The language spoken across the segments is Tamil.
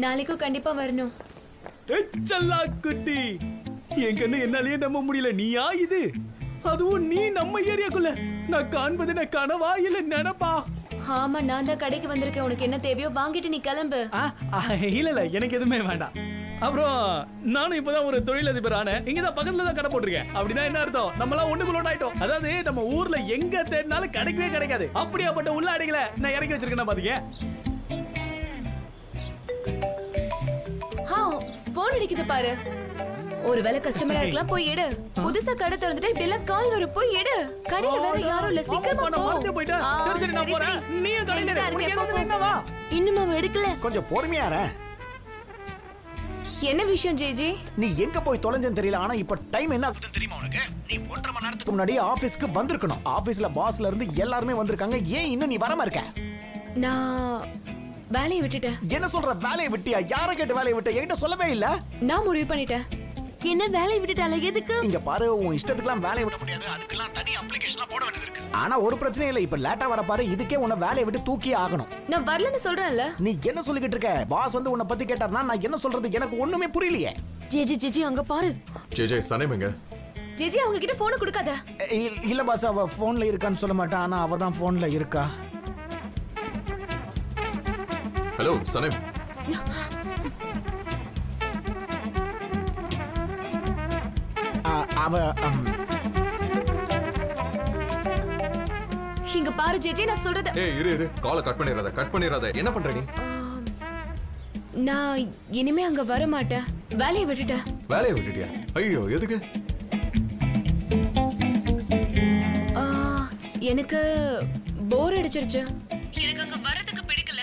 நாளைக்கும் கண்டிப்பா வரணும். செல்லா குட்டி, என் கண்ணு என்னாலேயே நம்ப முடியல. நீயா இது? அதுவும் நீ நம்ம ஏரியாக்குள்ள. நான் காண்பது நான் கனவா இல்ல நினைப்பா? ஆமா, நான் தான் கடைக்கு வந்திருக்கேன். உனக்கு என்ன தேவையோ வாங்கிட்டு நீ கிளம்பு. இல்ல எனக்கு எதுவுமே வேண்டாம். அப்புறம் நானும் இப்பதான் ஒரு தொழிலதிபர் ஆனேன். இங்கதான் பக்கத்துல தான் கடை போட்டிருக்கேன். அப்படின்னா என்ன அர்த்தம்? நம்ம எல்லாம் ஒண்ணுக்குள்ள ஆயிட்டோம். அதாவது நம்ம ஊர்ல எங்க தேடினாலும் கிடைக்கவே கிடைக்காது. அப்படியாப்பட்ட உள்ளாடைகளை நான் இறக்கி வச்சிருக்கேன் பாத்தீங்க. போன் அடிக்குது பாரு. ஒருவேளை கஸ்டமரா இருக்கலாம், போய் எடு. புதுசா கடை திறந்துட்டு இப்படி எல்லாம் கால் வர, போய் எடு. கடையில வேற யாரும் இல்ல, சீக்கிரமா போ. சரி நான் போறேன். நீ கடையில இரு. இன்னும் எடுக்கல. கொஞ்சம் பொறுமையா இரு. என்ன விஷயம் ஜேஜி? நீ எங்க போய் தொலைஞ்சேன்னு தெரியல. ஆனா இப்ப டைம் என்ன ஆகுதுன்னு தெரியுமா உனக்கு? நீ 1.5 மணி நேரத்துக்கு முன்னாடி ஆபீஸ்க்கு வந்திருக்கணும். ஆபீஸ்ல பாஸ்ல இருந்து எல்லாரும் வந்திருக்காங்க. ஏன் இன்னும் நீ வராம இருக்க? நான் வேலையை விட்டுட்டேன். என்ன சொல்ற? வேலையை விட்டியா? யாரை கேட்டு வேலையை விட்ட? என்கிட்ட சொல்லவே இல்ல. நான் முடிவு பண்ணிட்டேன். என்ன வேலையை விட்டுட்டால? எதுக்கு? இங்க பாரு, உன் இஷ்டத்துக்குலாம் வேலையை விட முடியாது. அதுக்கெல்லாம் தனி அப்ளிகேஷன்லாம் போட வேண்டியது இருக்கு. ஆனா ஒரு பிரச்சனை இல்ல. இப்ப லேட்டா வர பாரு, இதுக்கே உன்னை வேலையை விட்டு தூக்கி ஆகணும். நான் வரலன்னு சொல்றேன்ல. நீ என்ன சொல்லிக்கிட்டு இருக்க? பாஸ் வந்து உன்னை பத்தி கேட்டார்னா நான் என்ன சொல்றது? எனக்கு ஒண்ணுமே புரியலையே. ஜேஜி அங்க பாரு. ஜேஜே சனேமங்க. ஜேஜி அவங்க கிட்ட போன் கொடுக்காத. இல்ல பாஸ், அவ போன்ல இருக்கான்னு சொல்ல மாட்டா. ஆனா அவ தான் போன்ல இருக்கா. ஹலோ சனேம். அவ இங்க பாரு ஜேஜி, நான் சொல்றது. ஏய் இரு காலை கட் பண்ணிராத. என்ன பண்ற நீ? நான் இனிமே அங்க வர மாட்டேன். வேலையை விட்டுட்டேன். வேலையை விட்டுட்டியா? ஐயோ எதுக்கு? எனக்கு போர் அடிச்சிருச்சு. எனக்கு அங்க வரதுக்கு பிடிக்கல.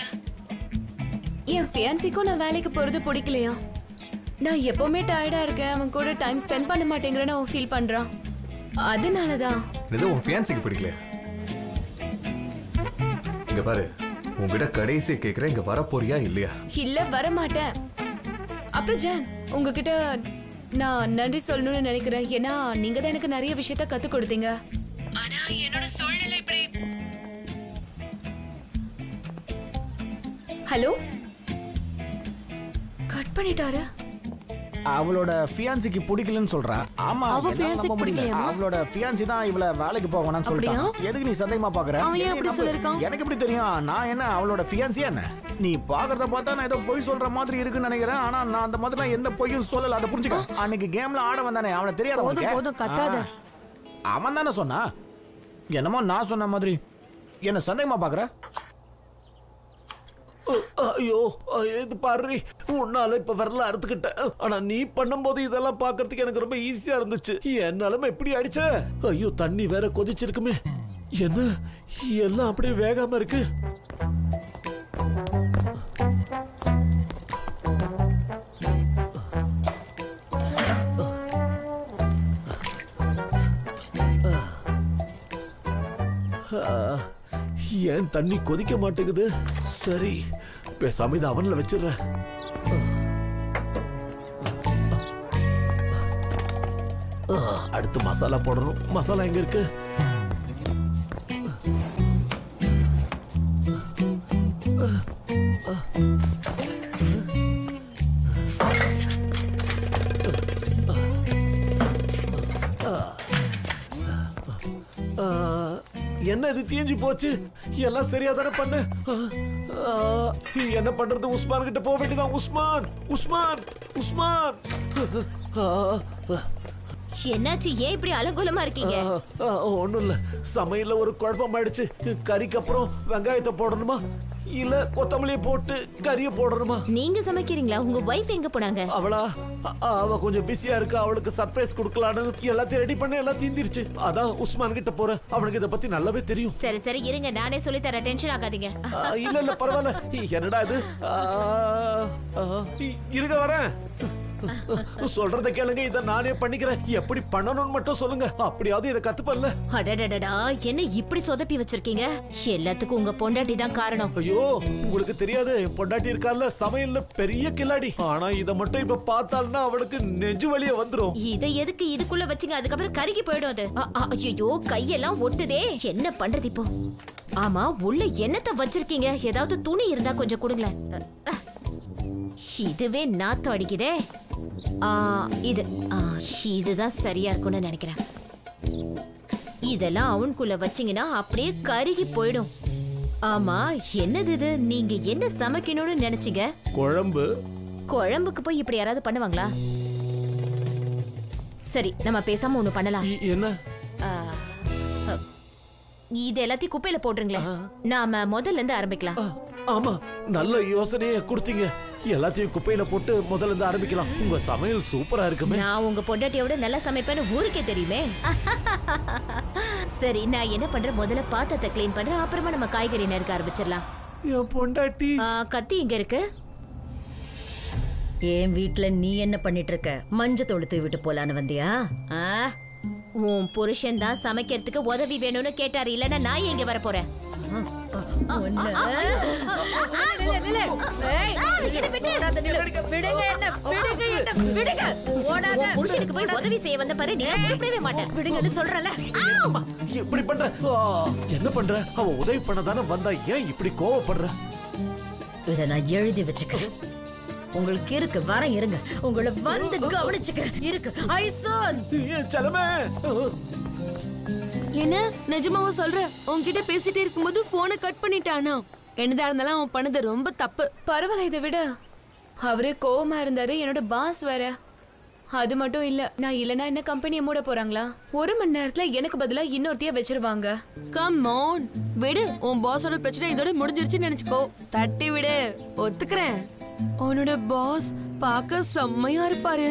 என் ஃபியான்சிக்கும் நான் வேலைக்கு போறது பிடிக்கலையா? நான் எப்பவுமே டயர்டா இருக்கேன். அவன் கூட டைம் ஸ்பெண்ட் பண்ண மாட்டேங்கிறேன்னு அவன் ஃபீல் பண்றான். அதனாலதான். இது உன் ஃபியான்சிக்கு பிடிக்கல? இங்க பாரு, உங்ககிட்ட கடைசி கேக்குறேன், இங்க வர போறியா இல்லையா? இல்ல, வர மாட்டேன். அப்புறம் ஜான், உங்ககிட்ட நான் நன்றி சொல்லணும்னு நினைக்கிறேன். ஏன்னா நீங்க தான் எனக்கு நிறைய விஷயத்த கத்து கொடுத்தீங்க. ஆனா என்னோட சூழ்நிலை இப்படி. ஹலோ, கட் பண்ணிட்டாரு. அவளோட ஃபியான்சிக்கு பிடிக்கலன்னு சொல்றா. ஆமா, அவளோட ஃபியான்சி தான் இவள வேலைக்கு போகணும்னு சொல்லிட்டான். எதுக்கு நீ சந்தேகமா பாக்குற? எனக்கு எப்படி தெரியும்? நான் என்ன அவளோட ஃபியான்சியா என்ன? நீ பாக்குறத பார்த்தா நான் ஏதோ பொய் சொல்ற மாதிரி இருக்குன்னு நினைக்கிறேன். ஆனா நான் அந்த மாதிரிலாம் எந்த பொய்யும் சொல்லல. அதை புரிஞ்சுக்க. அன்னைக்கு கேம்ல ஆட வந்தானே, அவனை தெரியாத? அவன் தானே சொன்னா. என்னமோ நான் சொன்ன மாதிரி என்ன சந்தேகமா பாக்குற? ஐயோ, இது பாரு, உன்னால இப்ப வரல அறுத்துக்கிட்டேன். ஆனா நீ பண்ணும்போது இதெல்லாம் பாக்குறதுக்கு எனக்கு ரொம்ப ஈஸியா இருந்துச்சு. என் நிலைமை எப்படி ஆயிடுச்ச? ஐயோ, தண்ணி வேற கொதிச்சிருக்குமே. என்ன எல்லாம் அப்படியே வேகாம இருக்கு. ஏன் தண்ணி கொதிக்க மாட்டேங்குது? சரி, பேசாம இதை அவன்ல வச்சிடுறேன். அடுத்து மசாலா போடணும். மசாலா எங்க இருக்கு? என்ன இது தீஞ்சு போச்சு? எல்லாம் சரியா தானே பண்ண? என்ன பண்றது? உஸ்மான் கிட்ட போக வேண்டியதான். உஸ்மான். என்னாச்சு? ஏன் இப்படி அலங்கோலமா இருக்கீங்க? ஒண்ணும் இல்ல, சமையல்ல ஒரு குழப்பம் ஆயிடுச்சு. கறிக்கு அப்புறம் வெங்காயத்தை போடணுமா இல்ல கொத்தமல்லியை போட்டு கறியை போடணுமா? நீங்க சமைக்கிறீங்களா? உங்க வைஃப் எங்க போனாங்க? அவ கொஞ்சம் பிஸியா இருக்கு. அவளுக்கு சர்ப்ரைஸ் கொடுக்கலான்னு எல்லாத்தையும் ரெடி பண்ண எல்லாம் தீந்திருச்சு. அதான் உஸ்மான் கிட்ட போறேன். அவனுக்கு இத பத்தி நல்லாவே தெரியும். சரி இருங்க, நானே சொல்லி தரேன். டென்ஷன் ஆகாதீங்க. இல்ல பரவாயில்ல. என்னடா இது? இருங்க வரேன். சொல்றத கேளுங்க, இத நானே பண்ணிக்கிறேன். எப்படி பண்ணணும்னு மட்டும் சொல்லுங்க. அப்படியாவது இத கத்துப்பல்ல. அடடடடா, என்ன இப்படி சொதப்பி வச்சிருக்கீங்க? எல்லாத்துக்கும் உங்க பொண்டாட்டி தான் காரணம். ஐயோ, உங்களுக்கு தெரியாது, என் பொண்டாட்டி இருக்கால, சமையல்ல பெரிய கில்லாடி. ஆனா இத மட்டும் இப்ப பார்த்தால்னா அவளுக்கு நெஞ்சு வலிய வந்துரும். இத எதுக்கு இதுக்குள்ள வச்சீங்க? அதுக்கப்புறம் கருகி போயிடும் அது. ஐயோ, கையெல்லாம் ஒட்டுதே. என்ன பண்றது இப்போ? ஆமா, உள்ள என்னத்த வச்சிருக்கீங்க? ஏதாவது துணி இருந்தா கொஞ்சம் கொடுங்களேன். இதுவே நாத்தம் அடிக்குதே. இதுதான் சரியா இருக்கும்னு நினைக்கிறேன். இதெல்லாம் அவனுக்குள்ள வச்சீங்கன்னா அப்படியே கருகி போயிடும். ஆமா, என்னது இது? நீங்க என்ன சமைக்கணும்னு நினைச்சீங்க? குழம்பு. குழம்புக்கு போய் இப்படி யாராவது பண்ணுவாங்களா? சரி, நம்ம பேசாம ஒண்ணு பண்ணலாம். என்ன? இது எல்லாத்தையும் குப்பையில போட்டுருங்களேன். நாம முதல்ல இருந்து ஆரம்பிக்கலாம். ஆமா, நல்ல யோசனையை கொடுத்தீங்க. எல்லாத்தையும் குப்பையில போட்டு முதல்ல இருந்து ஆரம்பிக்கலாம். உங்க சமையல் சூப்பரா இருக்குமே. நான் உங்க பொண்டாட்டியோட நல்லா சமைப்பேன்னு ஊருக்கே தெரியுமே. சரி, நான் என்ன பண்றேன், முதல்ல பாத்திரத்தை கிளீன் பண்றேன், அப்புறமா நம்ம காய்கறி நறுக்க ஆரம்பிச்சிடலாம். என் பொண்டாட்டி. கத்தி இங்க இருக்கு. என் வீட்டுல நீ என்ன பண்ணிட்டு இருக்க? மஞ்சள் தூள் தூவிட்டு போலான்னு வந்தியா? உன் புருஷன் தான் சமைக்கிறதுக்கு உதவி வேணும்னு கேட்டாரு, இல்லன்னா நான் எங்க வர போறேன்? புருஷனுக்கு போய் உதவி செய்ய வந்த பாரு, நீ உருப்படவே மாட்டேன். விடுங்கன்னு சொல்றல. இப்படி பண்ற என்ன பண்ற? அவ உதவி பண்ணதானே வந்தா, ஏன் இப்படி கோவப்படுற? இத நான் எழுதி வச்சுக்கிறேன். உங்களுக்கு இருக்கு, வர இருங்க, உங்களை வந்து கவனிச்சுக்கிறேன். இருக்கு ஐசோன். செலமே. என்ன நிஜமாவா சொல்ற? உன்கிட்ட பேசிட்டே இருக்கும்போது போனை கட் பண்ணிட்டானா? என்னதா இருந்தாலும் அவன் பண்ணது ரொம்ப தப்பு. பரவாயில்ல, இதை விட அவரே கோவமா இருந்தாரு, என்னோட பாஸ் வேற. அது மட்டும் இல்ல, நான் இல்லனா என்ன கம்பெனியை மூட போறாங்களா? 1 மணி நேரத்துல எனக்கு பதிலா இன்னொருத்தைய வச்சிருவாங்க. கம் ஆன், விடு. உன் பாஸோட பிரச்சனை இதோட முடிஞ்சிருச்சுன்னு நினைச்சுக்கோ. தட்டி விடு, ஒத்துக்கிறேன். அவனோட பாஸ் பார்க்க செம்மையா இருப்பாரு.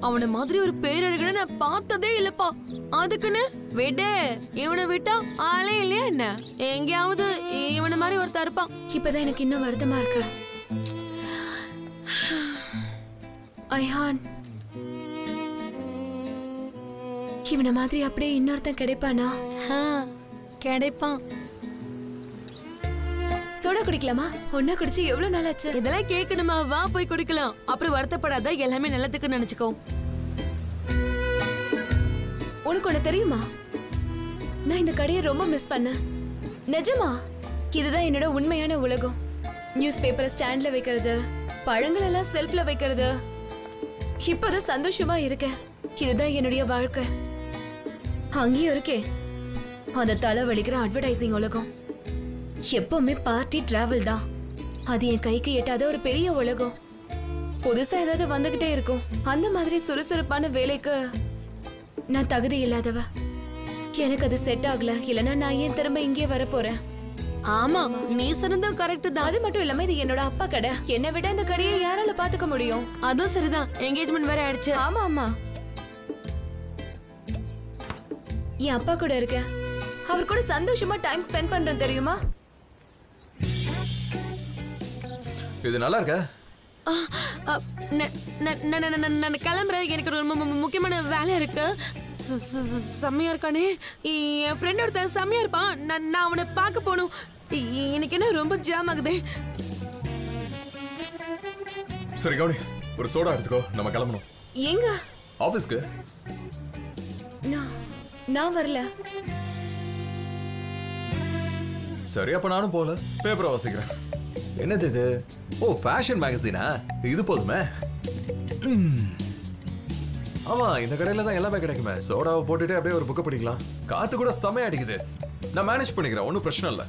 அவன மாதிரி ஒரு பேரழகனை நான் பார்த்ததே இல்லப்பா. அதுக்குன்னு விடு, இவனை விட்டா ஆளே இல்லையா என்ன? எங்கேயாவது இவனை மாதிரி ஒருத்தர் இருப்பான். இப்பதான் எனக்கு இன்னும் வருத்தமா இருக்கு. ஐஹான், இவனை மாதிரி அப்படியே இன்னொருத்தன் கிடைப்பானா? கிடைப்பான். சோடா குடிக்கலாமா? ஒன்னா குடிச்சு எவ்வளவு நாள் ஆச்சு? இதெல்லாம் கேட்கணுமா? வா போய் குடிக்கலாம். அப்புறம் வருத்தப்படாத, எல்லாமே நல்லதுக்கு நினைச்சுக்கோ. உனக்கு ஒண்ணு தெரியுமா? நான் இந்த கடையை ரொம்ப மிஸ் பண்ணேன். நிஜமா, இதுதான் என்னோட உண்மையான உலகம். நியூஸ் பேப்பரை ஸ்டாண்ட்ல வைக்கிறது, பழங்கள் எல்லாம் செல்ஃப்ல வைக்கிறது. இப்பதான் சந்தோஷமா இருக்கேன். இதுதான் என்னுடைய வாழ்க்கை. அங்கேயும் இருக்கே அந்த தலை வலிக்கிற அட்வர்டைசிங் உலகம். எப்பவுமே பார்ட்டி டிராவல் தான். அது என் கைக்கு எட்டாத ஒரு பெரிய உலகம். புதுசா ஏதாவது வந்துகிட்டே இருக்கும். அந்த மாதிரி சுறுசுறுப்பான வேலைக்கு நான் தகுதி இல்லாதவ. எனக்கு அது செட் ஆகல. இல்லனா நான் ஏன் திரும்ப இங்கே வர போறேன்? ஆமா, நீ சொன்னதும் கரெக்ட் தான். அது மட்டும் இல்லாம இது என்னோட அப்பா கடை. என்னை விட இந்த கடையை யாரால பாத்துக்க முடியும்? அதுவும் சரிதான், என்கேஜ்மெண்ட் வேற ஆயிடுச்சு. ஆமா ஆமா, என் அப்பா கூட இருக்க. அவர் கூட சந்தோஷமா டைம் ஸ்பெண்ட் பண்றேன், தெரியுமா? இது நல்லா இருக்க? நான் கிளம்புறேன், எனக்கு ஒரு முக்கியமான வேலை இருக்கு. செம்மையா இருக்கானே என் ஃப்ரெண்ட் ஒருத்தன், செம்மையா இருப்பான். நான் அவனை பார்க்க போகணும். எனக்கு என்ன ரொம்ப ஜாம் ஆகுது. சரி கவுனி, ஒரு சோடா எடுத்துக்கோ, நம்ம கிளம்பணும். எங்க? ஆபீஸ்க்கு. நான் வரல. சரி, அப்ப நானும் போல, பேப்பரை வாசிக்கிறேன். என்னது இது? ஓ, ஃபேஷன் மேகசினா? இது போதுமே. ஆமா, இந்த கடையில தான் எல்லாமே கிடைக்குமே. சோடாவை போட்டுட்டு அப்படியே ஒரு புக்கை படிக்கலாம். காத்து கூட செமையா அடிக்குது. நான் மேனேஜ் பண்ணிக்கிறேன், ஒன்றும் பிரச்சனை இல்லை.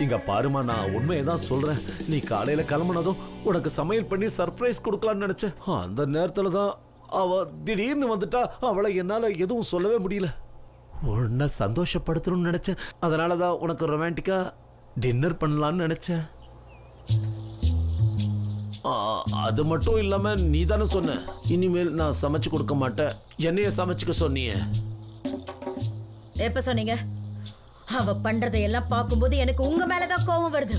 இங்க பாருமா, நான் உண்மையதான் சொல்றேன். நீ காலையில கிளம்புனதும் உனக்கு சமையல் பண்ணி சர்ப்ரைஸ் கொடுக்கலாம்னு நினைச்சேன். அந்த நேரத்துல தான் அவ திடீர்னு வந்துட்டா. அவளை என்னால எதுவும் சொல்லவே முடியல. உன்னை சந்தோஷப்படுத்தணும்னு நினைச்சேன். அதனாலதான் உனக்கு ரொமான்டிக்கா டின்னர் பண்ணலாம்னு நினைச்சேன். அது மட்டும் இல்லாம நீ தானே சொன்ன, இனிமேல் நான் சமைச்சு கொடுக்க மாட்டேன், என்னைய சமைச்சுக்க சொன்னியே. எப்ப சொன்னீங்க? அவ பண்றதையெல்லாம் பார்க்கும்போது எனக்கு உங்க மேலதான் கோபம் வருது.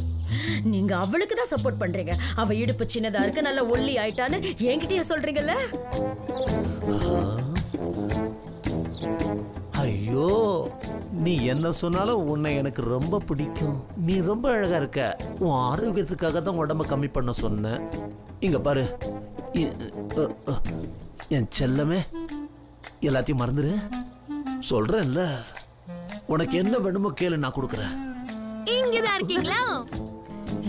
நீங்க அவளுக்கு தான் சப்போர்ட் பண்றீங்க. அவ இடுப்பு சின்னதா இருக்கு, நல்ல ஒல்லி ஆயிட்டான்னு என்கிட்டயே சொல்றீங்கல்ல. என்ன சொன்னாலும் உன்னை எனக்கு ரொம்ப பிடிக்கும். நீ ரொம்ப அழகா இருக்க. உன் ஆரோக்கியத்துக்காக தான் உடம்ப கம்மி பண்ண சொன்னேன். இங்க பாரு, என் செல்லமே, எல்லாத்தையும் மறந்துரு. சொல்றேன்ல, உனக்கு என்ன வேணுமோ கேளு, நான் கொடுக்குறேன். இங்கதான் இருக்கீங்களா?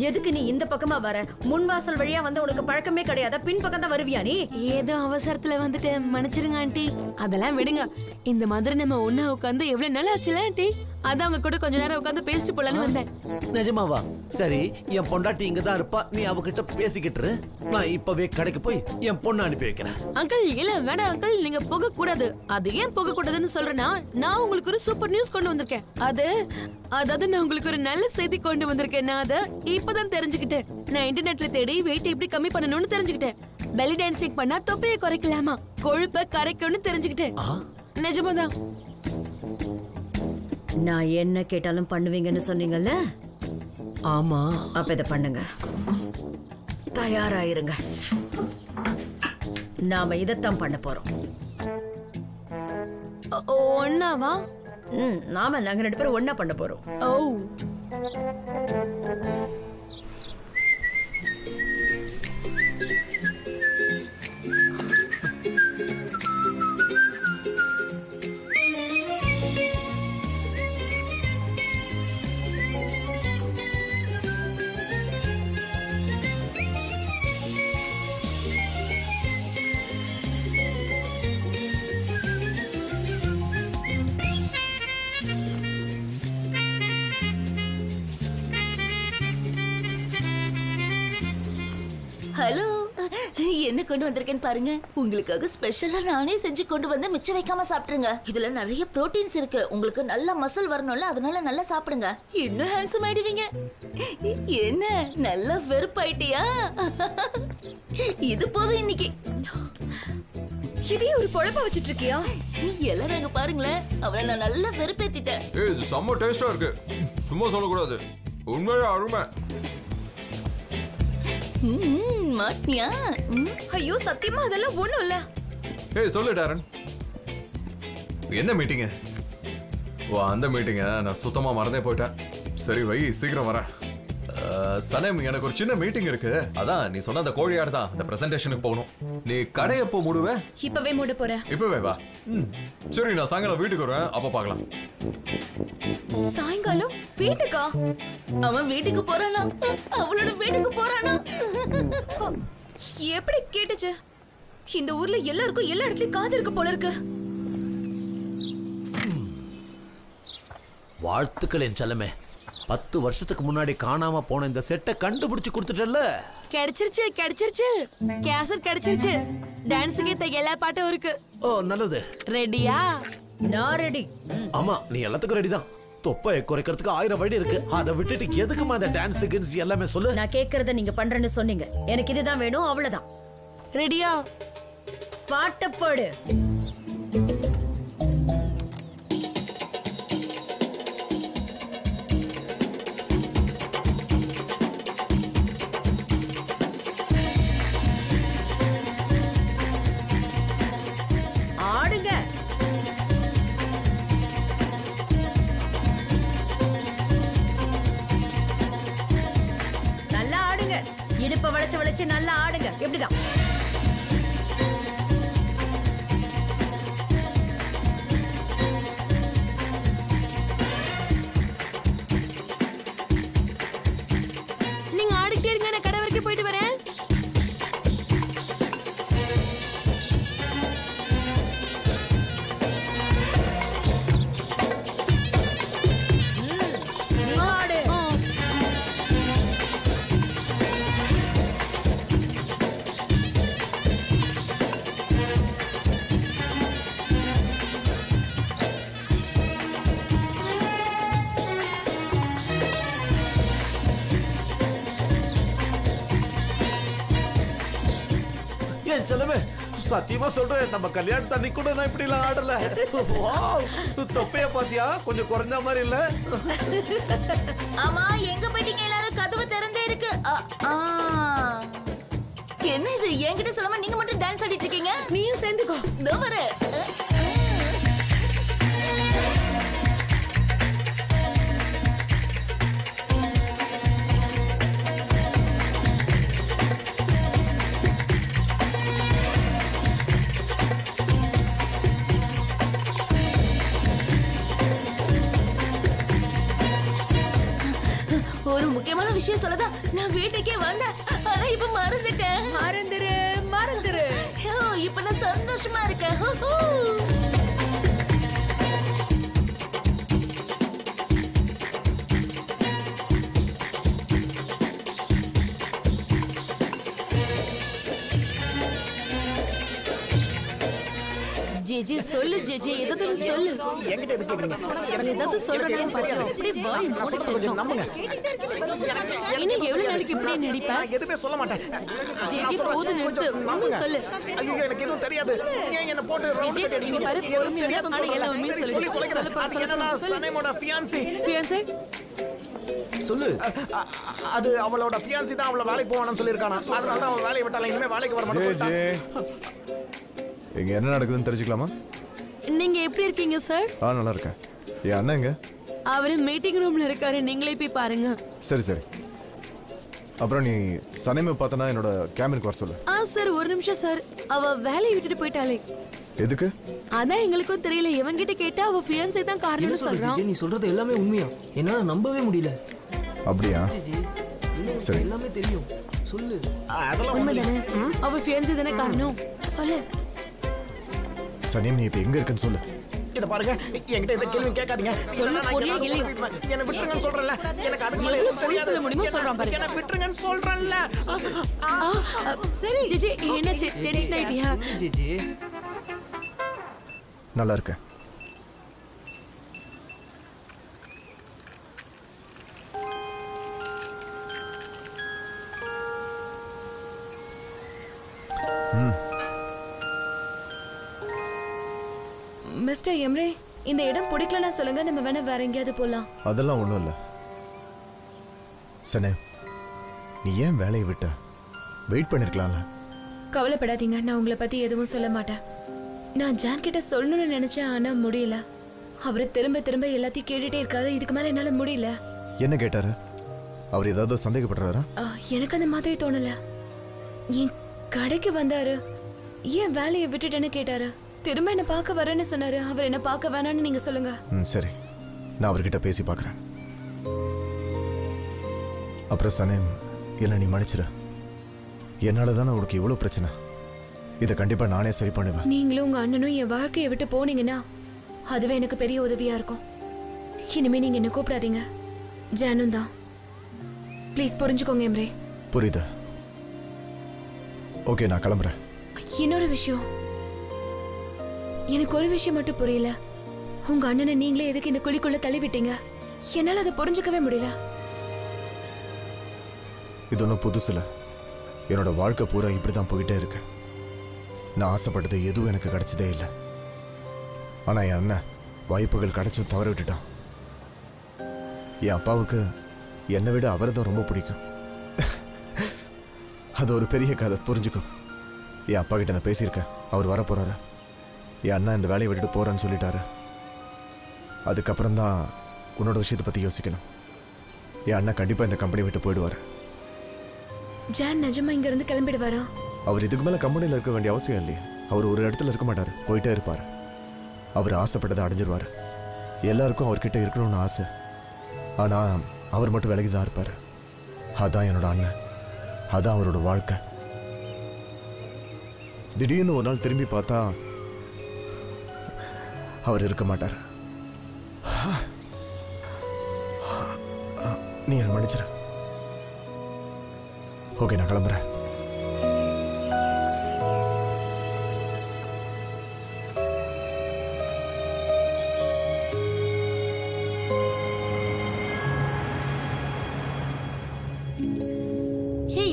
எதுக்கு நீ இந்த பக்கமா வர? முன் வாசல் வழியா வந்து உனக்கு பழக்கமே கிடையாதா? பின் பக்கம் தான் வருவியா நீ? ஏதோ அவசரத்துல வந்துட்டேன், மன்னிச்சிருங்க ஆண்டி. அதெல்லாம் விடுங்க. இந்த மாதிரி நம்ம ஒண்ணா உட்காந்து எவ்வளவு நாள் ஆச்சுல ஆண்டி? அதான் அவங்க கூட கொஞ்ச நேரம் உட்காந்து பேசிட்டு போலான்னு வந்தேன். நிஜமாவா? சரி, என் பொண்டாட்டி இங்க தான் இருப்பா, நீ அவகிட்ட பேசிக்கிட்டு. நான் இப்பவே கடைக்கு போய் என் பொண்ணு அனுப்பி வைக்கிறேன். அங்கிள், இல்ல வேணாம் அங்கிள், நீங்க போக கூடாது. அது ஏன் போக கூடாதுன்னு சொல்றேன்னா, நான் உங்களுக்கு ஒரு சூப்பர் நியூஸ் கொண்டு வந்திருக்கேன். அதாவது நான் உங்களுக்கு ஒரு நல்ல செய்தி கொண்டு வந்திருக்கேன். நான் அதை இப்பதான் தெரிஞ்சுக்கிட்டேன். நான் இன்டர்நெட்ல தேடி வெயிட் எப்படி கம்மி பண்ணணும்னு தெரிஞ்சுக்கிட்டேன். பெல்லி டான்சிங் பண்ணா தொப்பையை குறைக்கலாமா, கொழுப்பை கரைக்கும்னு தெரிஞ்சுக்கிட்டேன். நிஜமாதான். நான் என்ன கேட்டாலும் பண்ணுவீங்கன்னு சொன்னீங்கல்ல? ஆமா. அப்ப இதை பண்ணுங்க. தயாராயிருங்க. நாம இதைத்தான் பண்ண போறோம். ஒன்னாவா? நாம நாங்க 2 பேரும் ஒன்னா பண்ண போறோம். ஓ, ஹலோ, என்ன கொண்டு வந்திருக்கேன்னு பாருங்க. உங்களுக்காக ஸ்பெஷலா நானே செஞ்சு கொண்டு வந்து மிச்சம் வைக்காம சாப்பிடுங்க. இதுல நிறைய புரோட்டீன்ஸ் இருக்கு. உங்களுக்கு நல்ல மசில் வரணும்ல, அதனால நல்லா சாப்பிடுங்க. இன்னும் ஹேண்ட்ஸம் ஆயிடுவீங்க. என்ன நல்லா வெறுப்பாயிட்டியா? இது போதும் இன்னைக்கு. இதையும் ஒரு பொழப்ப வச்சிட்டு இருக்கியா? எல்லாரும் அங்க பாருங்களேன், அவளை நான் நல்லா வெறுப்பேத்திட்டேன். இது செம்ம டேஸ்டா இருக்கு. சும்மா சொல்லக்கூடாது, உண்மையா அருமை. மாட்டியா? ஐயோ, சத்தியமா அதெல்லாம் ஒண்ணும் இல்ல. ஏய் சொல்லு டாரன், என்ன மீட்டிங்? ஓ, அந்த மீட்டிங்க நான் சுத்தமா மறந்தே போயிட்டேன். சரி வை, சீக்கிரம் வரேன். சனேம், எனக்கு ஒரு சின்ன மீட்டிங் இருக்கு. அதான் நீ சொன்ன அந்த கோழியாடு தான், அந்த பிரசன்டேஷனுக்கு போகணும். நீ கடை எப்போ மூடுவே? இப்பவே மூட போறேன். இப்பவே வா. சரி, நான் சாயங்காலம் வீட்டுக்கு வருவேன், அப்ப பார்க்கலாம். சாயங்காலம் வீட்டுக்கா? அவன் வீட்டுக்கு போறானா? அவளோட வீட்டுக்கு போறானா? எப்படி கேட்டுச்சு? இந்த ஊர்ல எல்லாருக்கும் எல்லா இடத்துலயும் காது இருக்கு போல இருக்கு. வாழ்த்துக்கள் என் செல்லமே. 10 வருஷத்துக்கு முன்னாடி காணாம போன இந்த செட்டை கண்டுபிடிச்சு கொடுத்துட்டல்ல. கிடைச்சிருச்சு. கேசட் கிடைச்சிருச்சு. டான்ஸுக்கு ஏத்த எல்லா பாட்டும் இருக்கு. ஓ, நல்லது. ரெடியா? நான் ரெடி. ஆமா, நீ எல்லாத்துக்கும் ரெடி தான். தொப்பையை குறைக்கிறதுக்கு 1000 வழி இருக்கு. அதை விட்டுட்டு எதுக்குமா இந்த டான்ஸ் கின்ஸ் எல்லாமே சொல்லு. நான் கேக்குறத நீங்க பண்றேன்னு சொன்னீங்க. எனக்கு இதுதான் வேணும், அவ்வளவுதான். ரெடியா? பாட்ட போடு. ஆடுங்க. நல்லா ஆடுங்க. இடுப்பை வளைச்சு நல்லா ஆடுங்க. எப்படிதான்? நீங்க ஆடிட்டே இருங்க, நான் கடை வரைக்கும் போயிட்டு வரேன். செல்லமே, சத்தியமா சொல்றேன், நம்ம கல்யாணத்து அன்னைக்கு கூட நான் இப்படி எல்லாம் ஆடல. தொப்பைய பாத்தியா? கொஞ்சம் குறைஞ்ச மாதிரி இல்ல? ஆமா, எங்க போயிட்டீங்க எல்லாரும்? கதவு திறந்தே இருக்கு. என்ன இது? என்கிட்ட சொல்லாம நீங்க மட்டும் டான்ஸ் ஆடிட்டு இருக்கீங்க. நீயும் சேர்ந்துக்கோ. இதோ வர. விஷயம் சொல்லதான் நான் வீட்டுக்கே வந்தேன். ஆனா இப்ப மறந்துட்டேன். மறந்துரு இப்ப நான் சந்தோஷமா இருக்கேன். ஜிஜி சொல்லு ஜிஜி ஏதாவது சொல்லு. என்கிட்ட எது கேக்குறீங்க? ஏதாவது சொல்றேன்னு பாத்தியா? அப்படியே வாய் மூடிட்டு கொஞ்சம் நம்புங்க. இன்னும் எவ்வளவு நாளைக்கு இப்படியே நடிப்ப? நான் எதுவுமே சொல்ல மாட்டேன். ஜிஜி போது நிறுத்து. உண்மையை சொல்லு. ஐயோ எனக்கு எதுவும் தெரியாது. ஏன் என்ன போட்டு ஜிஜி நீ பாரு பொறுமையா ஆனா எல்லாம் உண்மையை சொல்லு. என்னன்னா சனேமோட ஃபியான்சி சொல்லு. அது அவளோட ஃபியான்சி தான் அவள வேலைக்கு போவான்னு சொல்லிருக்கானா. அதனால தான் அவ வேலையை விட்டால. இனிமே வேலைக்கு வர மாட்டான். இங்க என்ன நடக்குதுன்னு தெரிஞ்சுக்கலாமா? நீங்க எப்படி இருக்கீங்க சார்? நல்லா இருக்கேன். என் அண்ணன் எங்க? அவரு மீட்டிங் ரூம்ல இருக்காரு. நீங்களே போய் பாருங்க. சரி சரி. அப்புறம் நீ சனேமை பார்த்தனா என்னோட கேபினுக்கு வர சொல்லு. சார் ஒரு நிமிஷம் சார். அவ வேலையை விட்டுட்டு போயிட்டாளே. எதுக்கு? அதான் எங்களுக்கும் தெரியல. இவங்கிட்ட கேட்டா அவ ஃபியான்சி தான் காரணம்னு சொல்றான். நீ சொல்றது எல்லாமே உண்மையா? என்னால நம்பவே முடியல. அப்படியா? சரி எல்லாமே தெரியும். சொல்லு. அதெல்லாம் உண்மைதானே? அவ ஃபியான்சி தானே காரணம். சொல்லு. சனேம் நீ இப்ப எங்க இருக்கன்னு சொல்லு. இத பாருங்க, என்கிட்ட இந்த கேள்வி கேட்காதீங்க. சொல்லு பொறியே இல்லையா? என்ன விட்டுருங்கன்னு சொல்றேன்ல. எனக்கு அதுக்கு மேல எதுவும் தெரியாது. சொல்ல முடியுமா சொல்றான் பாரு. என்ன விட்டுருங்கன்னு சொல்றேன்ல. சரி ஜிஜி என்னாச்சு? டென்ஷன் ஆயிட்டியா? ஜிஜி நல்லா இருக்கேன். மிஸ்டர் எம்ரே, இந்த இடம் பிடிக்கலனா சொல்லுங்க, நம்ம வேணா வேற எங்கேயாவது போலாம். அதெல்லாம் ஒண்ணும் இல்ல. சனே நீ ஏன் வேலையை விட்ட? வெயிட் பண்ணிருக்கலாம்ல. கவலைப்படாதீங்க, நான் உங்களை பத்தி எதுவும் சொல்ல மாட்டேன். நான் ஜான் கிட்ட சொல்லணும்னு நினைச்சேன், ஆனா முடியல. அவரு திரும்ப திரும்ப எல்லாத்தையும் கேட்டுட்டே இருக்காரு. இதுக்கு மேல என்னால முடியல. என்ன கேட்டாரு? அவர் ஏதாவது சந்தேகப்படுறாரா? எனக்கு அந்த மாதிரி தோணல. என் கடைக்கு வந்தாரு. ஏன் வேலையை விட்டுட்டேன்னு கேட்டாரு. திரும்ப என்ன பார்க்க வரேன்னு சொன்னாரு. அவர் என்ன பார்க்க வேணான்னு நீங்க சொல்லுங்க. சரி, நான் அவர்கிட்ட பேசி பார்க்கறேன். அப்புறம் சனேம், என்ன நீ மன்னிச்சிரு. என்னால தானே உனக்கு இவ்வளவு பிரச்சனை. இதை கண்டிப்பா நானே சரி பண்ணுவேன். நீங்களும் உங்க அண்ணனும் என் வாழ்க்கையை விட்டு போனீங்கன்னா அதுவே எனக்கு பெரிய உதவியா இருக்கும். இனிமே நீங்க என்ன கூப்பிடாதீங்க, ஜானும் தான். ப்ளீஸ் புரிஞ்சுக்கோங்க எம்ரே. புரியுது. ஓகே, நான் கிளம்புறேன். இன்னொரு விஷயம், எனக்கு ஒரு விஷயம் மட்டும் புரியல. உங்க அண்ணனை நீங்களே எதுக்கு இந்த குழிக்குள்ள தள்ளி விட்டீங்க? என்னால அதை புரிஞ்சுக்கவே முடியல. இது ஒன்றும் புதுசுல. என்னோட வாழ்க்கை பூரா இப்படிதான் போயிட்டே இருக்கு. நான் ஆசைப்பட்டது எதுவும் எனக்கு கிடைச்சதே இல்லை. ஆனா என் அண்ணன் வாய்ப்புகள் கிடைச்சும் தவற விட்டுட்டான். என் அப்பாவுக்கு என்னை விட அவரை தான் ரொம்ப பிடிக்கும். அது ஒரு பெரிய கதை, புரிஞ்சுக்கும். என் அப்பா கிட்ட நான் பேசியிருக்கேன். அவர் வர போறாரு. என் அண்ணா இந்த வேலையை விட்டுட்டு போறேன்னு சொல்லிட்டாரு. அதுக்கப்புறம் தான் உன்னோட விஷயத்தை பத்தி யோசிக்கணும். என் அண்ணன் கண்டிப்பா இந்த கம்பெனி விட்டு போயிடுவாரு. ஜான் நிஜமா இங்க இருந்து கிளம்பிடுவாரா? அவர் இதுக்கு மேல கம்பெனியில் இருக்க வேண்டிய அவசியம் இல்லையே. அவர் ஒரு இடத்துல இருக்க மாட்டாரு, போயிட்டே இருப்பாரு. அவர் ஆசைப்பட்டதை அடைஞ்சிருவாரு. எல்லாருக்கும் அவர்கிட்ட இருக்கணும்னு ஆசை. ஆனா அவர் மட்டும் விலகி தான் இருப்பாரு. அதான் என்னோட அண்ணன், அதான் அவரோட வாழ்க்கை. திடீர்னு ஒரு நாள் திரும்பி பார்த்தா அவர் இருக்க மாட்டார். நீ என்ன மன்னிச்சிரு. ஓகே, நான் கிளம்புறேன்.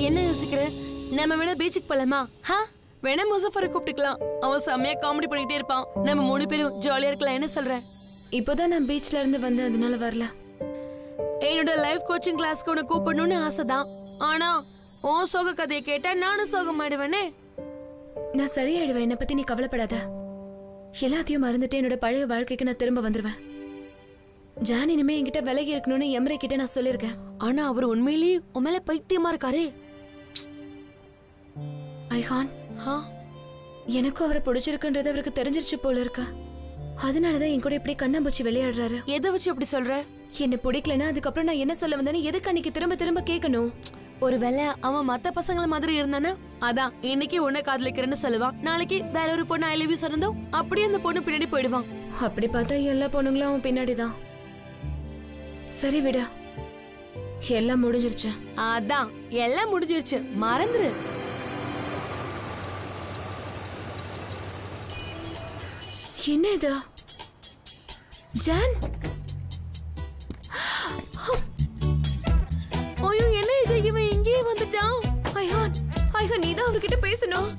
என்ன யோசிக்கிற? நம்ம வேணா பீச்சுக்கு போலாமா? வேணா முசஃபரை கூப்பிட்டுக்கலாம். அவன் செம்மையா காமெடி பண்ணிட்டே இருப்பான். நம்ம 3 பேரும் ஜாலியா இருக்கலாம். என்ன சொல்ற? இப்போதான் நான் பீச்ல இருந்து வந்தேன், அதனால வரல. என்னோட லைஃப் கோச்சிங் கிளாஸ்க்கு உன்னை கூப்பிடணும்னு ஆசைதான். ஆனா உன் சோக கதையை கேட்டா நானும் சோகமாயிடுவேனே. நான் சரியாயிடுவேன், என்னை பத்தி நீ கவலைப்படாத. எல்லாத்தையும் மறந்துட்டு என்னோட பழைய வாழ்க்கைக்கு நான் திரும்ப வந்துருவேன். ஜான் இனிமே என்கிட்ட விலகி இருக்கணும்னு எம்ரே கிட்ட நான் சொல்லிருக்கேன். ஆனா அவர் உண்மையிலேயே உன் மேல பைத்தியமா இருக்காரே. ஐஹான், எனக்கும் அவரை பிடிச்சிருக்குன்றது அவருக்கு தெரிஞ்சிருச்சு போல இருக்க. அதனாலதான் என் கூட இப்படி கண்ணாம்பூச்சி விளையாடுறாரு. எதை வச்சு அப்படி சொல்ற? என்ன பிடிக்கலன்னா அதுக்கப்புறம் நான் என்ன சொல்ல வந்தேன்னு எதுக்கு அன்னைக்கு திரும்ப திரும்ப கேட்கணும்? ஒருவேளை அவன் மத்த பசங்கள மாதிரி இருந்தானா, அதான் இன்னைக்கு உன்னை காதலிக்கிறேன்னு சொல்லுவான், நாளைக்கு வேற ஒரு பொண்ணு ஐ லவ் யூ சொன்னதும் அப்படியே அந்த பொண்ணு பின்னாடி போயிடுவான். அப்படி பார்த்தா எல்லா பொண்ணுங்களும் அவன் பின்னாடிதான். சரி விட, எல்லாம் முடிஞ்சிருச்சு. அதான் எல்லாம் முடிஞ்சிருச்சு, மறந்துரு. என்ன இது ஜான்? ஐயோ என்ன இது, இவன் இங்கேயே வந்துட்டான். ஐயான் ஐயான், நீதான் அவர்கிட்ட பேசணும்.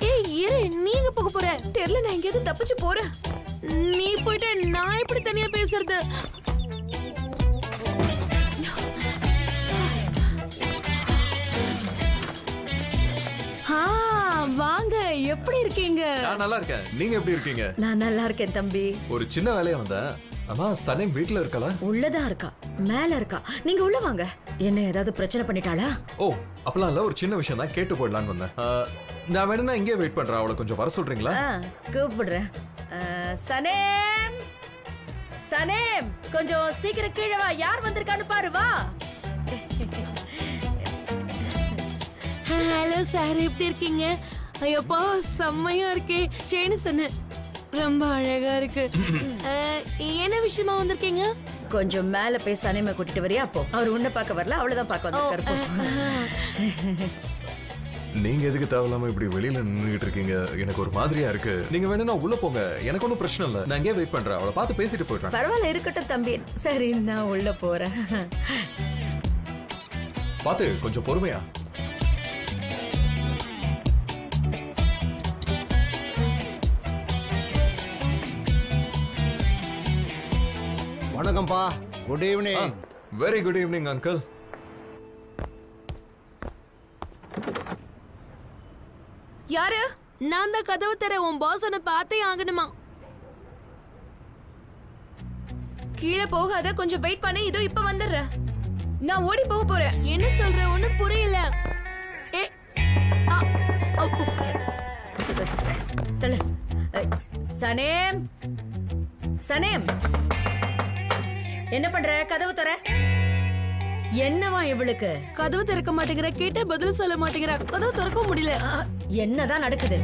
ஏய் இரு, நீங்க போக போற? தெரியல, நான் எங்கேயாவது தப்பிச்சு போறேன். நீ போயிட்டு நான் எப்படி தனியா பேசுறது? வாங்க, எப்படி இருக்கீங்க? நான் நல்லா இருக்கேன். நீங்க எப்படி இருக்கீங்க? நான் நல்லா இருக்கேன் தம்பி. ஒரு சின்ன வேலையா வந்தேன். அம்மா சனேம் வீட்ல இருக்கல? உள்ளதா இருக்கா, மேல இருக்கா. நீங்க உள்ள வாங்க. என்ன ஏதாவது பிரச்சனை பண்ணிட்டாளா? ஓ அப்பலாம் இல்ல, ஒரு சின்ன விஷயம் தான், கேட்டு போயிடலான்னு வந்தேன். நான் வேணும்னா இங்கே வெயிட் பண்றேன். அவளை கொஞ்சம் வர சொல்றீங்களா? கூப்பிடுறேன். சனேம், சனேம் கொஞ்சம் சீக்கிரம் கீழே வா. யார் வந்திருக்கான்னு பாரு, வா. ஹலோ சார், எப்படி இருக்கீங்க? ஐயோப்பா செம்மையா இருக்கே. செயின் சொன்ன ரொம்ப அழகா இருக்கு. என்ன விஷயமா வந்திருக்கீங்க? கொஞ்சம் மேல போய் சனேமை கூட்டிட்டு வரியா? அப்போ அவர் உன்னை பார்க்க வரல, அவ்வளவுதான் பார்க்க வந்திருக்காரு. நீங்க எதுக்கு தேவையில்லாம இப்படி வெளியில நின்னுட்டு இருக்கீங்க? எனக்கு ஒரு மாதிரியா இருக்கு. நீங்க வேணும்னா உள்ள போங்க, எனக்கு ஒன்றும் பிரச்சனை இல்லை. நான் இங்கே வெயிட் பண்றேன். அவளை பார்த்து பேசிட்டு போயிடுறேன். பரவாயில்ல, இருக்கட்டும் தம்பி. சரி, நான் உள்ள போறேன். பார்த்து கொஞ்சம் பொறுமையா. வணக்கம்ப்பா. Good evening. Very good evening uncle. யாரு? நான் தான் கதவு தர. உன் பாஸ் உன்னை பார்த்தே ஆகணுமா? கீழே போகாத, கொஞ்சம் வெயிட் பண்ணு. இதோ இப்ப வந்துடுறேன். நான் ஓடி போக போறேன். என்ன சொல்ற? ஒண்ணும் புரியல. தல சனேம், சனேம் என்ன பண்ற? கதவு தர. என்னவா இவளுக்கு? கதவு திறக்க மாட்டேங்கிற, கேட்ட பதில் சொல்ல மாட்டேங்கிற, கதவு திறக்க முடியல. என்னதான் நடக்குது?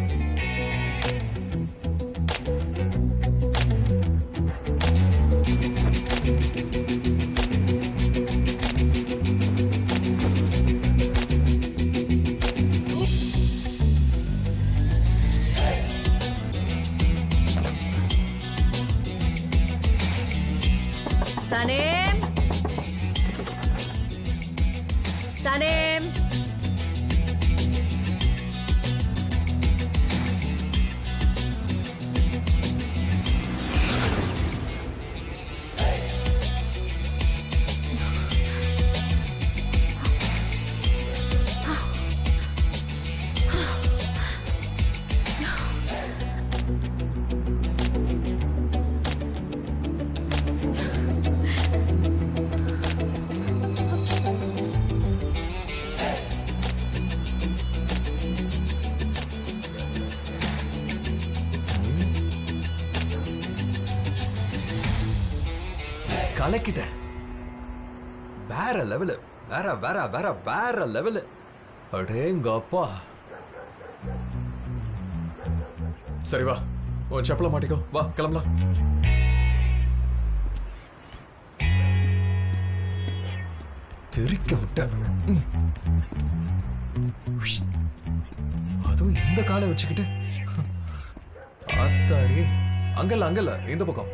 சனேம், சனேம், கலக்கிட்டேன். வேற லெவலு, வேற வேற வேற வேற லெவலு. அடேங்கப்பா. சரி வா, உன் செப்பல மாட்டிக்கோ. வா கிளம்பலாம். தெரிக்க விட்ட. அதுவும் இந்த காலை வச்சுக்கிட்டு. ஆத்தாடி. அங்கல்ல அங்கல்ல, இந்த பக்கம்.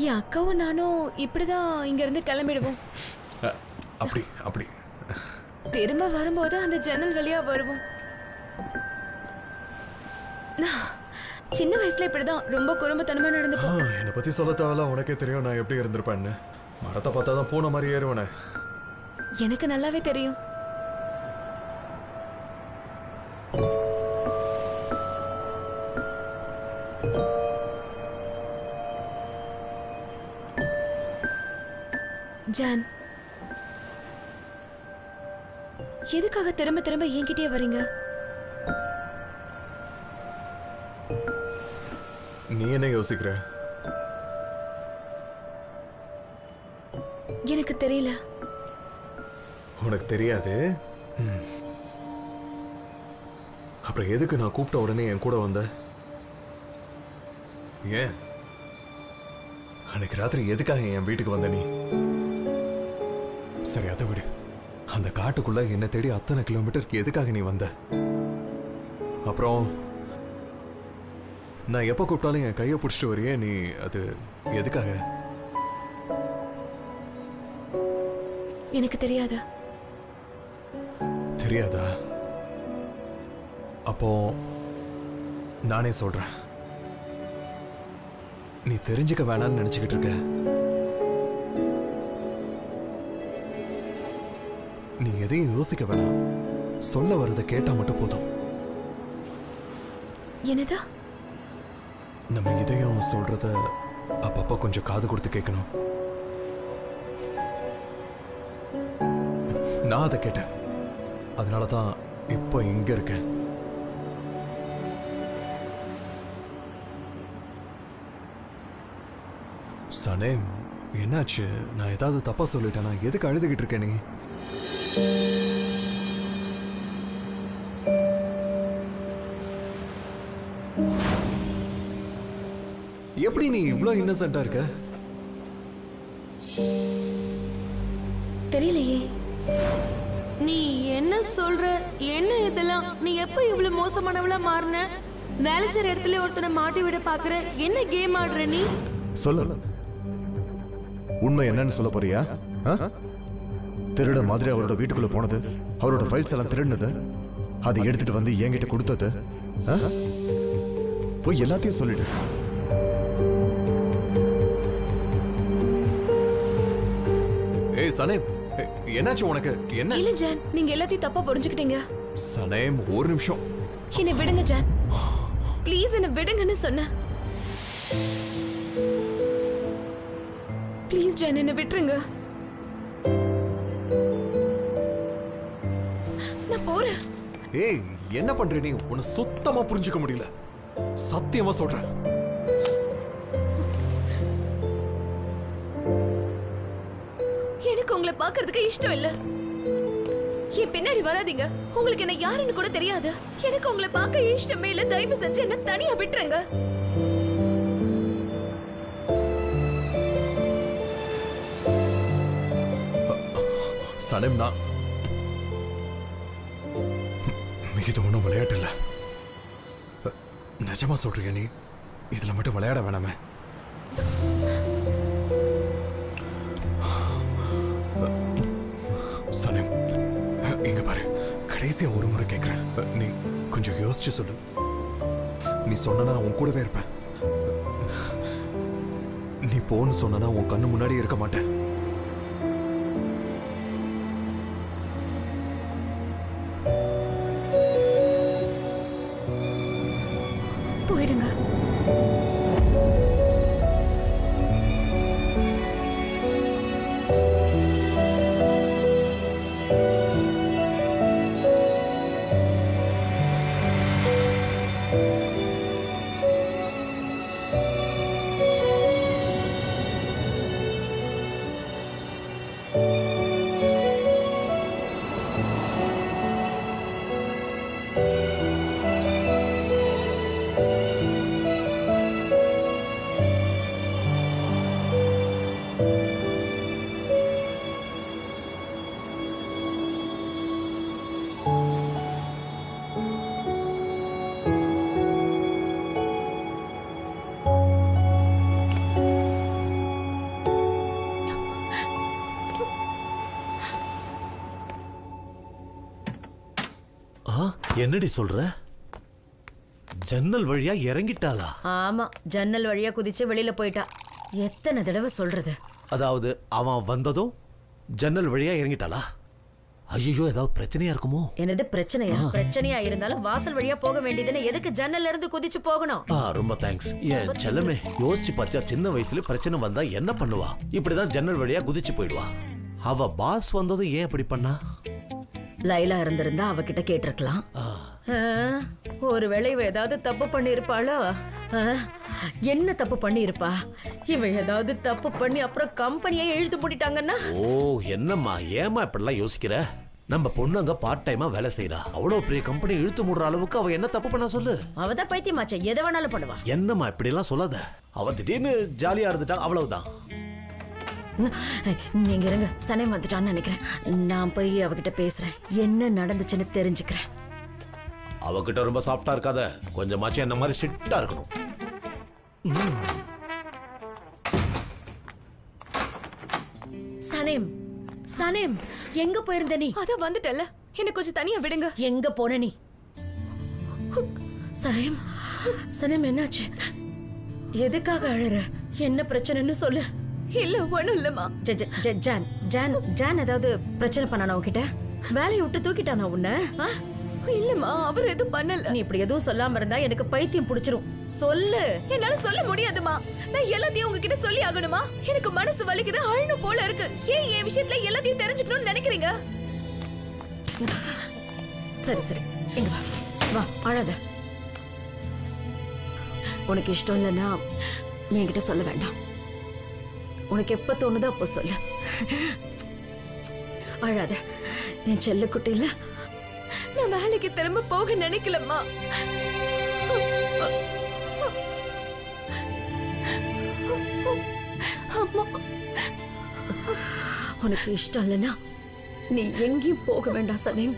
என் அக்காவும் நானும் இப்படிதான் இங்க இருந்து கிளம்பிடுவோம். அப்படி அப்படி. திரும்ப வரும்போது அந்த ஜன்னல் வழியா வருவோம். சின்ன வயசுல இப்படிதான் ரொம்ப குறும்புத்தனமா நடந்துப்போம். என்னை பத்தி சொல்ல தேவையில்ல, உனக்கே தெரியும் நான் எப்படி இருந்திருப்பேன்னு. மரத்தை பார்த்தா தான் பூனை மாதிரி ஏறுவனே. எனக்கு நல்லாவே தெரியும். ஜான், எதுக்காக திரும்ப திரும்ப என்கிட்டயே வரீங்க? நீ என்ன யோசிக்கிற? எனக்கு தெரியல. உனக்கு தெரியாது? அப்புறம் எதுக்கு நான் கூப்பிட்ட உடனே என் கூட வந்த? ஏன் அன்னைக்கு ராத்திரி எதுக்காக என் வீட்டுக்கு வந்த நீ? சரி, அதை விடு. அந்த காட்டுக்குள்ள என்ன தேடி அத்தனை கிலோமீட்டருக்கு எதுக்காக நீ வந்த? அப்புறம் நான் எப்ப கூப்பிட்டாலும் என் கையை பிடிச்சிட்டு வரையே, நீ அது எதுக்காக? எனக்கு தெரியாதா? தெரியாதா? அப்போ நானே சொல்றேன். நீ தெரிஞ்சுக்க வேணாம்னு நினைச்சுக்கிட்டு இருக்க. நீ எதையும் யோசிக்க வேணாம். சொல்ல வர்றதை கேட்டா மட்டும் போதும். என்னதா? நம்ம இதயம் சொல்றத அப்பப்ப கொஞ்சம் காது கொடுத்து கேட்கணும். நான் அதை கேட்டேன். அதனாலதான் இப்போ இங்க இருக்கேன். சனேம், என்னாச்சு? நான் ஏதாவது தப்பா சொல்லிட்டேனா? எதுக்கு அழுதுகிட்டு இருக்க நீ? எப்படி நீ இவ்ளோ இன்னசென்ட்டா இருக்க? தெரியலையே. நீ என்ன சொல்ற? என்ன இதெல்லாம்? நீ எப்ப இவ்வளவு மோசமானவளா மாறின? வேலை செய்யற இடத்துல ஒருத்தனை மாட்டி விட பாக்குற. என்ன கேம் ஆடுற நீ? சொல்லு, உண்மை என்னன்னு சொல்ல போறியா? திருட மாதிரி அவரோட வீட்டுக்குள்ள போனது, அவரோட ஃபைல்ஸ் எல்லாம் திருடுனது, அதை எடுத்துட்டு வந்து என்கிட்ட கொடுத்தது, போய் எல்லாத்தையும் சொல்லிடு. ஏய் சனேம், என்னாச்சு உனக்கு? என்ன? இல்ல ஜான், நீங்க எல்லாத்தையும் தப்பா புரிஞ்சுக்கிட்டீங்க. சனேம், ஒரு நிமிஷம். என்ன விடுங்க ஜான், ப்ளீஸ் என்ன விடுங்கன்னு சொன்ன. ப்ளீஸ் ஜான், என்ன விட்டுருங்க. நான் போறேன். ஏய், என்ன பண்ற நீ? உன்னை சுத்தமா புரிஞ்சுக்க முடியல. சத்தியமா சொல்றேன். எனக்கு உங்களை பார்க்கிறதுக்கு இஷ்டம் இல்ல. என் பின்னாடி வராதீங்க. உங்களுக்கு என்ன யாருன்னு கூட தெரியாது. எனக்கு உங்களை பார்க்க இஷ்டமே இல்ல. தயவு செஞ்சு என்ன தனியா விட்டுருங்க. சனேம், நான் இது ஒன்றும் விளையாட்டு இல்ல. நிஜமா சொல்றியா நீ? இதுல மட்டும் விளையாட வேணாமே. சனேம், இங்க பாரு, கடைசியா ஒரு முறை கேட்கிறேன். நீ கொஞ்சம் யோசிச்சு சொல்லு. நீ சொன்னா உன் கூடவே இருப்பேன். நீ போன்னு சொன்னா உன் கண்ணு முன்னாடி இருக்க மாட்டேன். போயிடுங்க. என்னடி சொல்ற? ஜன்னல் வழியா இறங்கிட்டாளா? ஆமா, ஜன்னல் வழியா குதிச்சு வெளியில போயிட்டா. எத்தனை தடவை சொல்றது? அதாவது அவன் வந்ததும் ஜன்னல் வழியா இறங்கிட்டாளா? ஐயோ, ஏதாவது பிரச்சனையா இருக்குமோ? என்னது பிரச்சனையா? பிரச்சனையா இருந்தாலும் வாசல் வழியா போக வேண்டியதுன்னு எதுக்கு ஜன்னல்ல இருந்து குதிச்சு போகணும்? ரொம்ப தேங்க்ஸ். ஏன் செல்லமே, யோசிச்சு பார்த்தா சின்ன வயசுல பிரச்சனை வந்தா என்ன பண்ணுவா? இப்படிதான் ஜன்னல் வழியா குதிச்சு போயிடுவா. அவ பாஸ் வந்ததும் ஏன் இப்படி பண்ணா? லைலா இருந்திருந்தா அவகிட்ட கேட்டிருக்கலாம். ஒருவேளை இவ ஏதாவது தப்பு பண்ணிருப்பாளோ? என்ன தப்பு பண்ணிருப்பா? இவ ஏதாவது தப்பு பண்ணி அப்புறம் கம்பெனியை இழுத்து போட்டுட்டாங்கன்னா? ஓ என்னம்மா ஏமா இப்படிலாம் யோசிக்கிற? நம்ம பொண்ணு அங்க பார்ட் டைமா வேலை செய்யறா. அவ்வளவு பெரிய கம்பெனி இழுத்து மூடுற அளவுக்கு அவ என்ன தப்பு பண்ணா சொல்லு? அவதான் பைத்தியமாச்சே, எதை வேணாலும் பண்ணுவா. என்னம்மா இப்படி எல்லாம் சொல்லாத. அவ திடீர்னு ஜாலியா இருந்துட்டா, அவ்வளவுதான். நீங்க இருங்க, சனே வந்துட்டான்னு நினைக்கிறேன். நான் போய் அவகிட்ட பேசுறேன், என்ன நடந்துச்சுன்னு தெரிஞ்சுக்கிறேன். அவகிட்ட ரொம்ப சாஃப்டா இருக்காத, கொஞ்சமாச்சும் என்ன மாதிரி ஸ்ட்ரிக்ட்டா இருக்கணும். சனேம், சனேம், எங்க போயிருந்த நீ? அத வந்துட்டல, என்ன கொஞ்சம் தனியா விடுங்க. எங்க போன நீ? சனேம், சனேம் என்னாச்சு? எதுக்காக அழற? என்ன பிரச்சனைன்னு சொல்லு. இல்ல ஒண்ணும் இல்லம்மா. ஜான் ஜான் ஜான் ஏதாவது பிரச்சனை பண்ணானா உன்கிட்ட? வேலையை விட்டு தூக்கிட்டானா உன்ன? இல்லம்மா, அவர் எதுவும் பண்ணல. நீ இப்படி எதுவும் சொல்லாம இருந்தா எனக்கு பைத்தியம் பிடிச்சிரும். சொல்லு. என்னால சொல்ல முடியாதுமா. நான் எல்லாத்தையும் உங்ககிட்ட சொல்லி ஆகணுமா? எனக்கு மனசு வலிக்குது, அழணும் போல இருக்கு. ஏன் என் விஷயத்துல எல்லாத்தையும் தெரிஞ்சுக்கணும்னு நினைக்கிறீங்க? சரி சரி, இங்க வா வா, அழாத. உனக்கு இஷ்டம் இல்லைன்னா நீ என்கிட்ட சொல்ல வேண்டாம். உனக்கு எப்ப தோணுதோ அப்போ சொல்லு. அழாத என் செல்ல குட்டி. இல்ல, நான் வேலைக்கு திரும்ப போக நினைக்கலம்மா. உனக்கு இஷ்டம் இல்லைன்னா நீ எங்கேயும் போக வேண்டாம் சனேம்.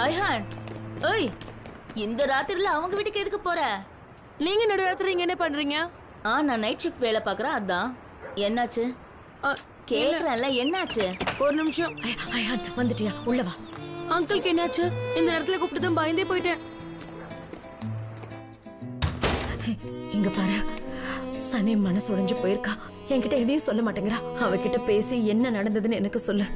ஐஹான், ஏய், இந்த ராத்திரில அவங்க வீட்டுக்கு எதுக்கு போற? நீங்க நடுராத்திரி இங்க என்ன பண்றீங்க? நான் நைட் ஷிஃப்ட் வேலை பார்க்கறேன், அதான். என்னாச்சு? கேக்குறேன்ல, என்னாச்சு? ஒரு நிமிஷம். ஐஹான் வந்துட்டியா? உள்ள வா. அங்கிளுக்கு என்னாச்சு? இந்த நேரத்துல கூப்பிட்டு பயந்தே போயிட்டேன். இங்க பாரு, சனேம் மனசு உடைஞ்சு போயிருக்கா. என்கிட்ட எதையும் சொல்ல மாட்டேங்கிறா. அவகிட்ட பேசி என்ன நடந்ததுன்னு எனக்கு சொல்லு.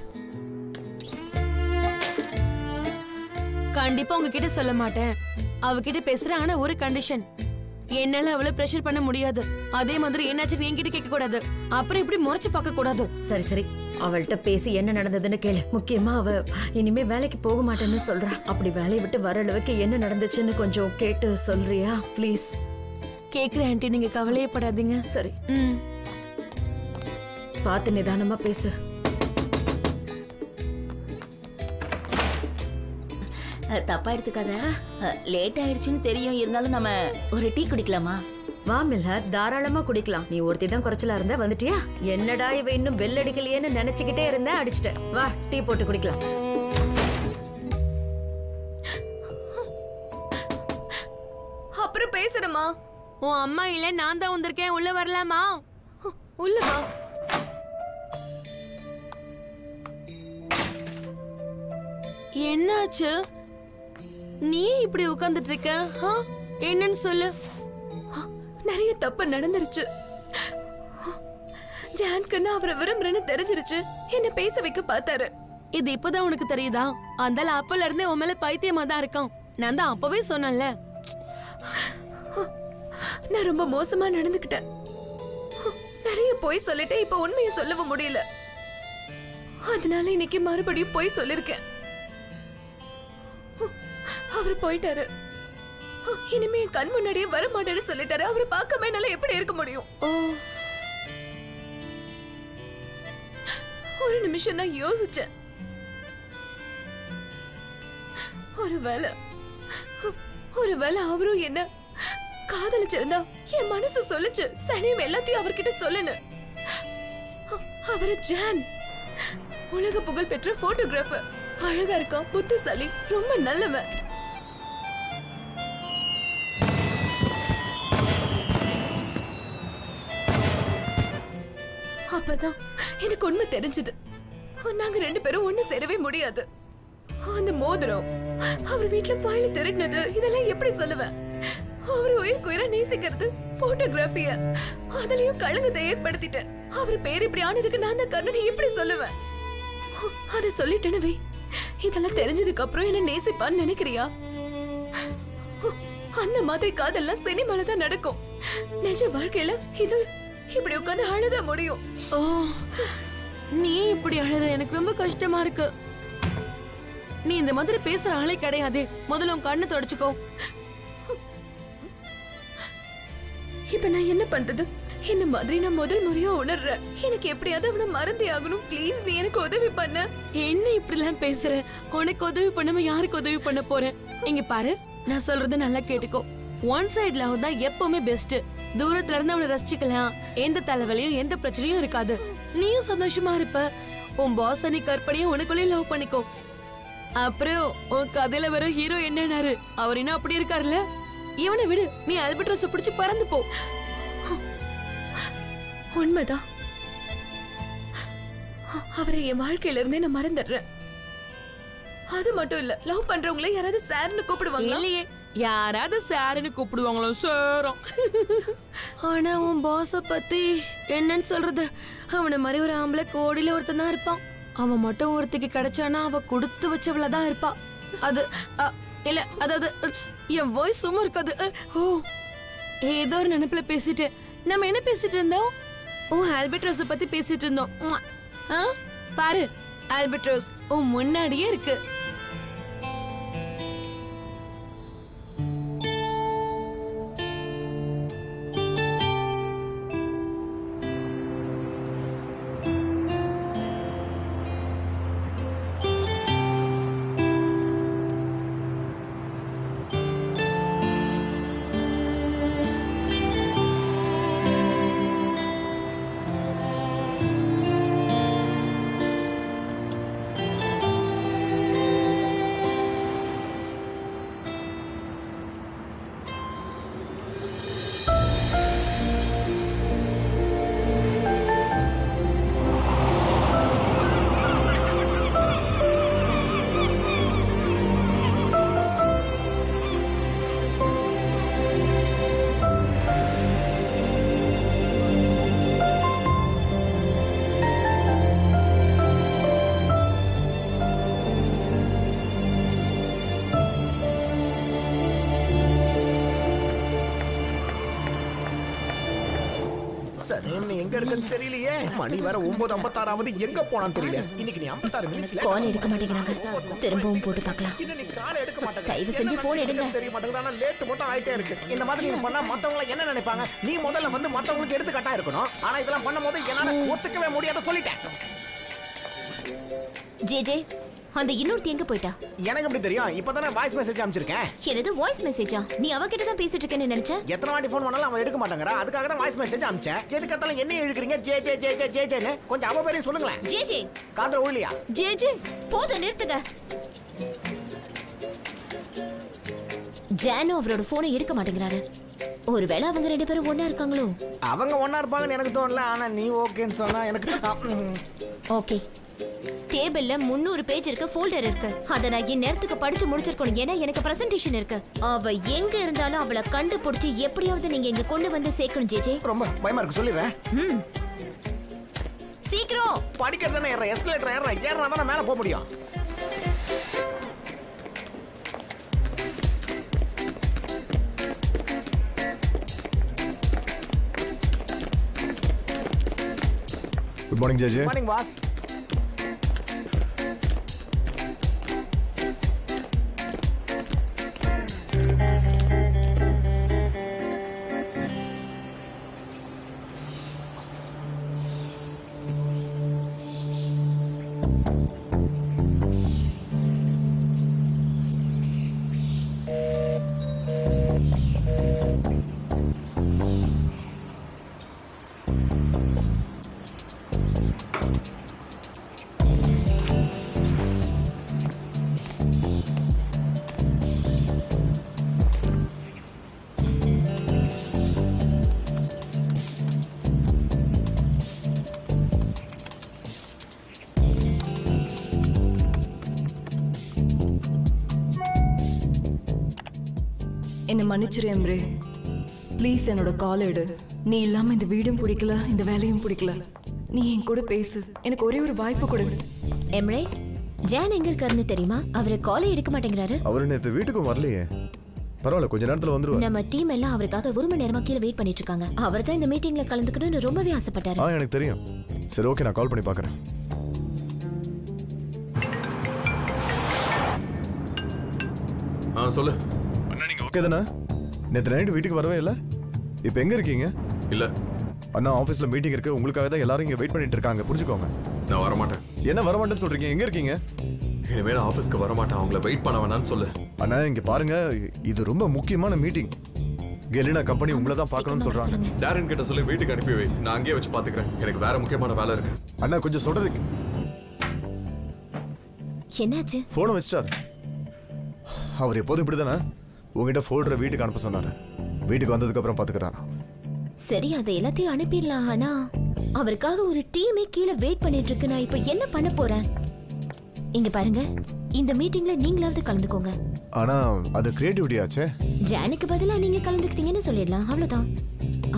கண்டிப்பா உங்ககிட்ட சொல்ல மாட்டேன். அவகிட்ட பேசுறேன், ஆனா ஒரு கண்டிஷன். என்னால அவளை பிரஷர் பண்ண முடியாது. அதே மாதிரி என்னாச்சு என்கிட்ட கேட்க கூடாது. அப்புறம் இப்படி முறைச்சு பார்க்க கூடாது. சரி சரி, அவள்கிட்ட பேசி என்ன நடந்ததுன்னு கேளு. முக்கியமா அவ இனிமே வேலைக்கு போக மாட்டேன்னு சொல்றா. அப்படி வேலையை விட்டு வர அளவுக்கு என்ன நடந்துச்சுன்னு கொஞ்சம் கேட்டு சொல்றியா ப்ளீஸ்? கேக்குறேன் ஆண்டி, நீங்க கவலையே படாதீங்க. சரி, பார்த்து நிதானமா பேசு. தப்பா எடுத்துக்காத. லேட் ஆயிடுச்சுன்னு தெரியும், இருந்தாலும் நம்ம ஒரு டீ குடிக்கலாமா? வா மில்ஹா, தாராளமா குடிக்கலாம். நீ ஒருத்தி தான் குறைச்சலா இருந்த, வந்துட்டியா? என்னடா இவ இன்னும் பெல் அடிக்கலையேன்னு நினைச்சுக்கிட்டே இருந்த, அடிச்சிட்ட. வா டீ போட்டு குடிக்கலாம். அப்புறம் பேசுறமா? உன் அம்மா இல்ல, நான் தான் வந்திருக்கேன். உள்ள வரலாமா? உள்ள வா. என்னாச்சு? நீ இப்படி உட்கார்ந்துட்டு இருக்க? என்னன்னு சொல்லு. நிறைய தப்பு நடந்துருச்சு. ஜான்கண்ணா அவரை விரும்புறேன்னு தெரிஞ்சிருச்சு. என்ன பேச வைக்க பார்த்தாரு. இது இப்பதான் உனக்கு தெரியுதா? அந்தால அப்பல இருந்தே உன் மேல பைத்தியமா தான் இருக்கான். நான் தான் அப்பவே சொன்னேன்ல. நான் ரொம்ப மோசமா நடந்துக்கிட்டேன். நிறைய பொய் சொல்லிட்டேன். இப்ப உண்மையை சொல்லவும் முடியல. அதனால இன்னைக்கு மறுபடியும் பொய் சொல்லிருக்கேன். அவரு போயிட்டாரு. இனிமே கண் முன்னாடியே வர மாட்டேன்னு சொல்லிட்டாரு. அவரை பார்க்காம என்னால எப்படி இருக்க முடியும்? ஒரு நிமிஷம் நான் யோசிச்சேன். ஒருவேளை அவரும் என்ன காதலிச்சிருந்தா என் மனசு சொல்லுச்சு சனியும் எல்லாத்தையும் அவர்கிட்ட சொல்லுன்னு. அவரு ஜான், உலக புகழ் பெற்ற போட்டோகிராஃபர். அழகா இருக்கான், புத்திசாலி, ரொம்ப நல்லவன். அப்பதான் எனக்கு உண்மை தெரிஞ்சது. நாங்க 2 பேரும் ஒண்ணு சேரவே முடியாது. அந்த மோதிரம், அவர் வீட்டுல ஃபைல் திருடினது, இதெல்லாம் எப்படி சொல்லுவேன்? அவர் உயிர்க்குயிரா நேசிக்கிறது போட்டோகிராஃபிய, அதுலயும் களங்கத்தை ஏற்படுத்திட்டேன். அவர் பேர் இப்படி ஆனதுக்கு நான் தான் காரணம் எப்படி சொல்லுவேன்? அதை சொல்லிட்டேனவே. இதெல்லாம் தெரிஞ்சதுக்கு அப்புறம் என்ன நேசிப்பான்னு நினைக்கிறியா? அந்த மாதிரி காதெல்லாம் சினிமால தான் நடக்கும். நிஜ வாழ்க்கையில இது இப்படி உட்கார்ந்து அழுத முடியும். ஓ, நீ இப்படி அழுற எனக்கு ரொம்ப கஷ்டமா இருக்கு. நீ இந்த மாதிரி பேசுற ஆளே கிடையாது. முதல்ல உன் கண்ணை தொடச்சுக்கோ. இப்ப நான் என்ன பண்றது? இந்த மாதிரி நான் முதல் முறையா உணர்றேன். எனக்கு எப்படியாவது அவனை மறந்தே ஆகணும். ப்ளீஸ், நீ எனக்கு உதவி பண்ண. என்ன இப்படி எல்லாம் பேசுற? உனக்கு உதவி பண்ணாம யாருக்கு உதவி பண்ண போறேன்? இங்க பாரு, நான் சொல்றது நல்லா கேட்டுக்கோ. ஒன் சைடு லவ் தான் எப்பவுமே பெஸ்ட். தூரத்துல இருந்து அவனை ரசிச்சுக்கலாம். எந்த தலைவலியும் எந்த பிரச்சனையும் இருக்காது. நீயும் சந்தோஷமா இருப்ப. உன் பாஸ் நீ கற்பனையும் உனக்குள்ளேயே லவ் பண்ணிக்கோ. அப்புறம் உன் கதையில வர ஹீரோ என்னன்னாரு, அவர் இன்னும் அப்படி இருக்காருல்ல. இவனை விடு, நீ ஆல்பர்ட்ரோஸ பிடிச்சு பறந்து போ. உண்மைதான். அவரை என் வாழ்க்கையில இருந்தே நான் மறந்துடுறேன். அது மட்டும் இல்ல, லவ் பண்றவங்களே யாராவது சார்னு கூப்பிடுவாங்க. இல்லையே, யாராவது சாருன்னு கூப்பிடுவாங்களோ? சேரம். ஆனா உன் பாஸ பத்தி என்னன்னு சொல்றது? அவனை மாதிரி ஒரு ஆம்பளை கோடியில ஒருத்தன் தான் இருப்பான். அவன் மட்டும் ஒருத்திக்கு கிடைச்சானா அவ கொடுத்து வச்சவளதான் இருப்பா. அது இல்ல, அதாவது என் வாய்ஸ் சும்மா இருக்காது. ஓ, ஏதோ ஒரு நினைப்புல பேசிட்டு. நம்ம என்ன பேசிட்டு இருந்தோம்? ஆல்பர்ட்ரோஸ பத்தி பேசிட்டு இருந்தோம். பாரு, ஆல்பர்ட்ரோஸ் உன் முன்னாடியே இருக்கு. எங்க இருக்குன்னு தெரியலையே. மணி வேற 9:56 எங்க போனான்னு தெரியல. இன்னைக்கு நீ 56 மினிட்ஸ்ல கால் எடுக்க மாட்டேங்கிறாங்க. திரும்பவும் போட்டு பார்க்கலாம். நீ கால் எடுக்க மாட்டேங்க. தயவு செஞ்சு போன் எடுங்க. தெரிய மாட்டேங்குது. ஆனா லேட் மட்டும் ஆயிட்டே இருக்கு. இந்த மாதிரி நீ பண்ணா மத்தவங்க என்ன நினைப்பாங்க? நீ முதல்ல வந்து மத்தவங்களுக்கு எடுத்துக்காட்டா இருக்கணும். ஆனா இதெல்லாம் பண்ணும்போது என்னால ஒத்துக்கவே முடியாத சொல்லிட்டேன். ஜே அந்த இன்னொருத்தி எங்க போயிட்டா? எனக்கு எப்படி தெரியும்? இப்பதானே வாய்ஸ் மெசேஜ் அனுப்பிச்சிருக்கேன். என்னது வாய்ஸ் மெசேஜா? நீ அவகிட்ட தான் பேசிட்டு இருக்கேன்னு நினைச்சேன். எத்தனை வாட்டி ஃபோன் பண்ணாலும் அவ எடுக்க மாட்டேங்கறா. அதுக்காக தான் வாய்ஸ் மெசேஜ் அனுப்பிச்சேன். எதுக்கத்தாலும் என்ன இழுக்குறீங்க? ஜே கொஞ்சம் அவ பேரையும் சொல்லுங்களேன். ஜே காதுல ஊழியா? ஜே போதும், நிறுத்துங்க. ஜானு அவரோட போனை எடுக்க மாட்டேங்கிறாரு. ஒருவேளை அவங்க 2 பேரும் ஒண்ணா இருக்காங்களோ? அவங்க ஒண்ணா இருப்பாங்கன்னு எனக்கு தோணல. ஆனா நீ ஓகேன்னு சொன்னா எனக்கு ஓகே. டேபிள்ல 300 பேஜ் இருக்கு, ஃபோல்டர் இருக்கு. அத நான் இந்த நேரத்துக்கு படிச்சு முடிச்சிருக்கணும். ஏன்னா எனக்கு பிரசன்டேஷன் இருக்கு. அவ எங்க இருந்தாலும் அவளை கண்டுபிடிச்சு எப்படியாவது நீங்க இங்க கொண்டு வந்து சேர்க்கணும். ஜே ரொம்ப பயமா இருக்கு, சொல்லிடுறேன். சீக்கிரம் படிக்கிறதுன்னு ஏற எஸ்கலேட்டர் ஏறனா தான் மேல போக முடியும். Good morning J. Morning boss. என்னை மன்னிச்சிரு எம்ரே. ப்ளீஸ் என்னோட கால் எடு. நீ இல்லாம இந்த வீடும் பிடிக்கல, இந்த வேலையும் பிடிக்கல. நீ என் கூட பேசு. எனக்கு ஒரே ஒரு வாய்ப்பு கொடு. எம்ரே, ஜான் எங்க இருக்காருன்னு தெரியுமா? அவரு காலே எடுக்க மாட்டேங்கிறாரு. அவரு நேத்து வீட்டுக்கும் வரலையே. பரவாயில்ல, கொஞ்ச நேரத்துல வந்துருவாரு. நம்ம டீம் எல்லாம் அவருக்காக 1 மணி நேரமா கீழே வெயிட் பண்ணிட்டு இருக்காங்க. அவர் தான் இந்த மீட்டிங்ல கலந்துக்கணும்னு ரொம்பவே ஆசைப்பட்டாரு. எனக்கு தெரியும். சரி, ஓகே, நான் கால் பண்ணி பார்க்கறேன். சொல்லு. அண்ணா, நீங்க ஓகே தானே? நேத்து நைட்டு வீட்டுக்கு வரவே இல்லை. இப்போ எங்க இருக்கீங்க? இல்ல அண்ணா, ஆபீஸ்ல மீட்டிங் இருக்கு. உங்களுக்காக தான் எல்லாரும் இங்க வெயிட் பண்ணிட்டு இருக்காங்க. புரிஞ்சுக்கோங்க. நான் வர மாட்டேன். என்ன வர மாட்டேன்னு சொல்றீங்க? எங்க இருக்கீங்க? இனிமே நான் ஆபீஸ்க்கு வர மாட்டேன். அவங்கள வெயிட் பண்ண வேணாம்னு சொல்லு. அண்ணா, இங்க பாருங்க, இது ரொம்ப முக்கியமான மீட்டிங். கெலினா கம்பெனி உங்களை தான் பார்க்கணும்னு சொல்றாங்க. டாரன் கிட்ட சொல்லி வீட்டுக்கு அனுப்பி வை. நான் அங்கேயே வச்சு பாத்துக்கிறேன். எனக்கு வேற முக்கியமான வேலை இருக்கு. அண்ணா, கொஞ்சம் சொல்றதுக்கு. என்னாச்சு? போனை வச்சிட்டாரு. அவர் எப்போதும் இப்படிதானே உங்ககிட்ட ஃபோல்டரை வீட்டுக்கு அனுப்ப சொன்னாரு. வீட்டுக்கு வந்ததுக்கு அப்புறம் பாத்துக்கிறாரா? சரி, அதை எல்லாத்தையும் அனுப்பிடலாம். ஆனா அவருக்காக ஒரு டீமே கீழே வெயிட் பண்ணிட்டு இருக்கு. நான் இப்ப என்ன பண்ண போறேன்? இங்க பாருங்க, இந்த மீட்டிங்ல நீங்களாவது கலந்துக்கோங்க. ஆனா அது கிரியேட்டிவிட்டி ஆச்சே. ஜானுக்கு பதிலா நீங்க கலந்துக்கிட்டீங்கன்னு சொல்லிடலாம், அவ்வளவுதான்.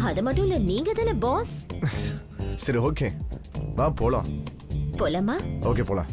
அது மட்டும் இல்ல, நீங்க தானே பாஸ். சரி, ஓகே, வா போலாம். போலாமா? ஓகே, போலாம்.